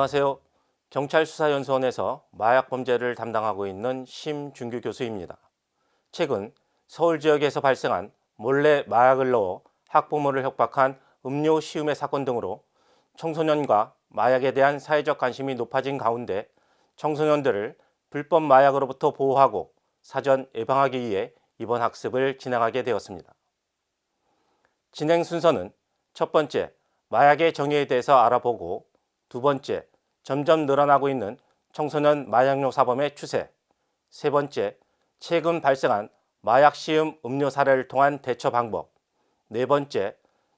안녕하세요. 경찰수사연수원에서 마약 범죄를 담당하고 있는 심준규 교수입니다. 최근 서울 지역에서 발생한 몰래 마약을 넣어 학부모를 협박한 음료 시음회 사건 등으로 청소년과 마약에 대한 사회적 관심이 높아진 가운데 청소년들을 불법 마약으로부터 보호하고 사전 예방하기 위해 이번 학습을 진행하게 되었습니다. 진행 순서는 첫 번째, 마약의 정의에 대해서 알아보고 두 번째, 점점 늘어나고 있는 청소년 마약류 사범의 추세, 세 번째, 최근 발생한 마약 시음 음료 사례를 통한 대처 방법, 네 번째,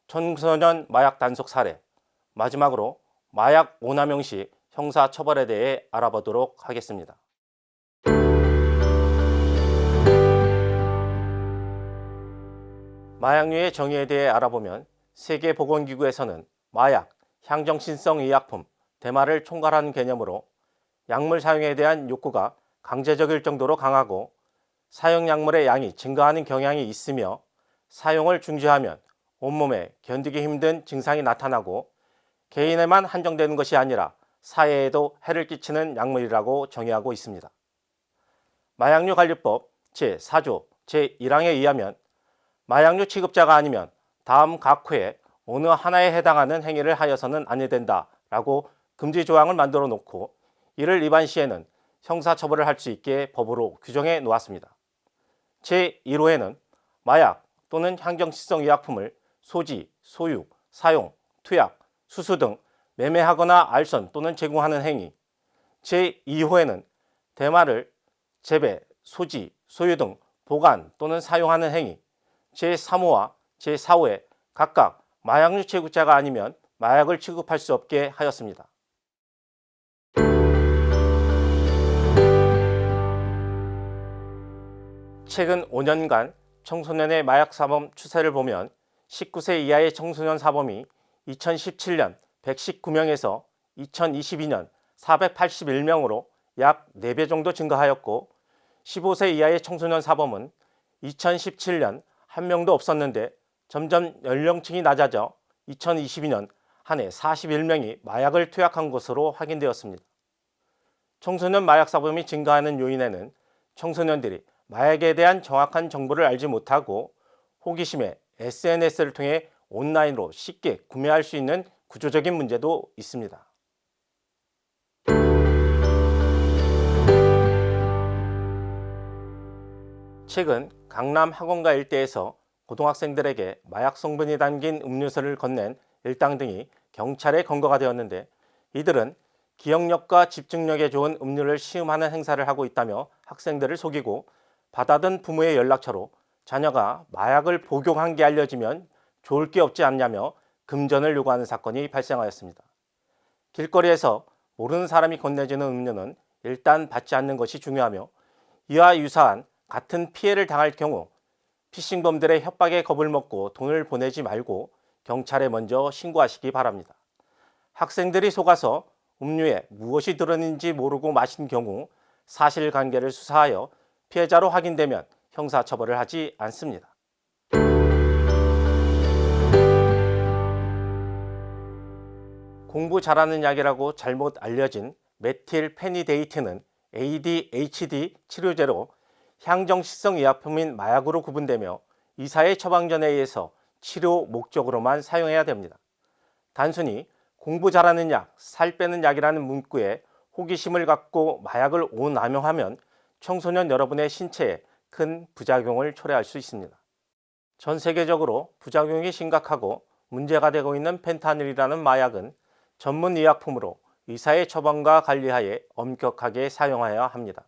청소년 마약 단속 사례, 마지막으로 마약 오남용 시 형사 처벌에 대해 알아보도록 하겠습니다. 마약류의 정의에 대해 알아보면 세계보건기구에서는 마약, 향정신성 의약품, 대마를 총괄하는 개념으로 약물 사용에 대한 욕구가 강제적일 정도로 강하고 사용 약물의 양이 증가하는 경향이 있으며 사용을 중지하면 온몸에 견디기 힘든 증상이 나타나고 개인에만 한정되는 것이 아니라 사회에도 해를 끼치는 약물이라고 정의하고 있습니다. 마약류 관리법 제4조 제1항에 의하면 마약류 취급자가 아니면 다음 각 회에 어느 하나에 해당하는 행위를 하여서는 아니 된다라고 금지 조항을 만들어 놓고 이를 위반 시에는 형사처벌을 할 수 있게 법으로 규정해 놓았습니다. 제1호에는 마약 또는 향정신성 의약품을 소지, 소유, 사용, 투약, 수수 등 매매하거나 알선 또는 제공하는 행위, 제2호에는 대마를 재배, 소지, 소유 등 보관 또는 사용하는 행위, 제3호와 제4호에 각각 마약류 취급자가 아니면 마약을 취급할 수 없게 하였습니다. 최근 5년간 청소년의 마약 사범 추세를 보면 19세 이하의 청소년 사범이 2017년 119명에서 2022년 481명으로 약 4배 정도 증가하였고 15세 이하의 청소년 사범은 2017년 1명도 없었는데 점점 연령층이 낮아져 2022년 한 해 41명이 마약을 투약한 것으로 확인되었습니다. 청소년 마약 사범이 증가하는 요인에는 청소년들이 마약에 대한 정확한 정보를 알지 못하고 호기심에 SNS를 통해 온라인으로 쉽게 구매할 수 있는 구조적인 문제도 있습니다. 최근 강남 학원가 일대에서 고등학생들에게 마약 성분이 담긴 음료수를 건넨 일당 등이 경찰에 검거가 되었는데 이들은 기억력과 집중력에 좋은 음료를 시음하는 행사를 하고 있다며 학생들을 속이고 받아든 부모의 연락처로 자녀가 마약을 복용한 게 알려지면 좋을 게 없지 않냐며 금전을 요구하는 사건이 발생하였습니다. 길거리에서 모르는 사람이 건네주는 음료는 일단 받지 않는 것이 중요하며 이와 유사한 같은 피해를 당할 경우 피싱범들의 협박에 겁을 먹고 돈을 보내지 말고 경찰에 먼저 신고하시기 바랍니다. 학생들이 속아서 음료에 무엇이 들었는지 모르고 마신 경우 사실관계를 수사하여 피해자로 확인되면 형사처벌을 하지 않습니다. 공부 잘하는 약이라고 잘못 알려진 메틸페니데이트는 ADHD 치료제로 향정신성 의약품인 마약으로 구분되며 의사의 처방 전에 의해서 치료 목적으로만 사용해야 됩니다. 단순히 공부 잘하는 약, 살 빼는 약이라는 문구에 호기심을 갖고 마약을 오남용하면 청소년 여러분의 신체에 큰 부작용을 초래할 수 있습니다. 전 세계적으로 부작용이 심각하고 문제가 되고 있는 펜타닐이라는 마약은 전문 의약품으로 의사의 처방과 관리하에 엄격하게 사용해야 합니다.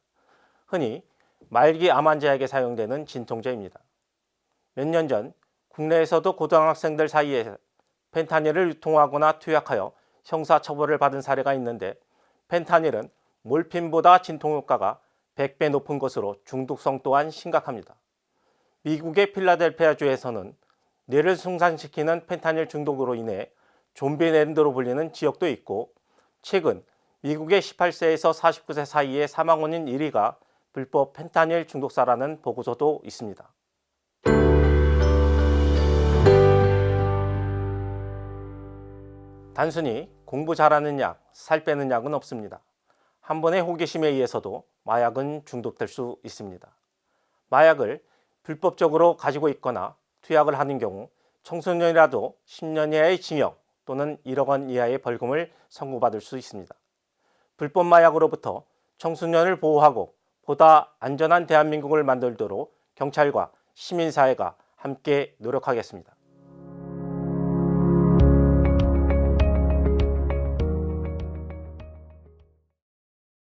흔히 말기 암 환자에게 사용되는 진통제입니다. 몇 년 전 국내에서도 고등학생들 사이에 펜타닐을 유통하거나 투약하여 형사처벌을 받은 사례가 있는데 펜타닐은 몰핀보다 진통효과가 100배 높은 것으로 중독성 또한 심각합니다. 미국의 필라델피아주에서는 뇌를 손상시키는 펜타닐 중독으로 인해 좀비랜드로 불리는 지역도 있고 최근 미국의 18세에서 49세 사이의 사망 원인 1위가 불법 펜타닐 중독사라는 보고서도 있습니다. 단순히 공부 잘하는 약, 살 빼는 약은 없습니다. 한 번의 호기심에 의해서도 마약은 중독될 수 있습니다. 마약을 불법적으로 가지고 있거나 투약을 하는 경우 청소년이라도 10년 이하의 징역 또는 1억 원 이하의 벌금을 선고받을 수 있습니다. 불법 마약으로부터 청소년을 보호하고 보다 안전한 대한민국을 만들도록 경찰과 시민사회가 함께 노력하겠습니다.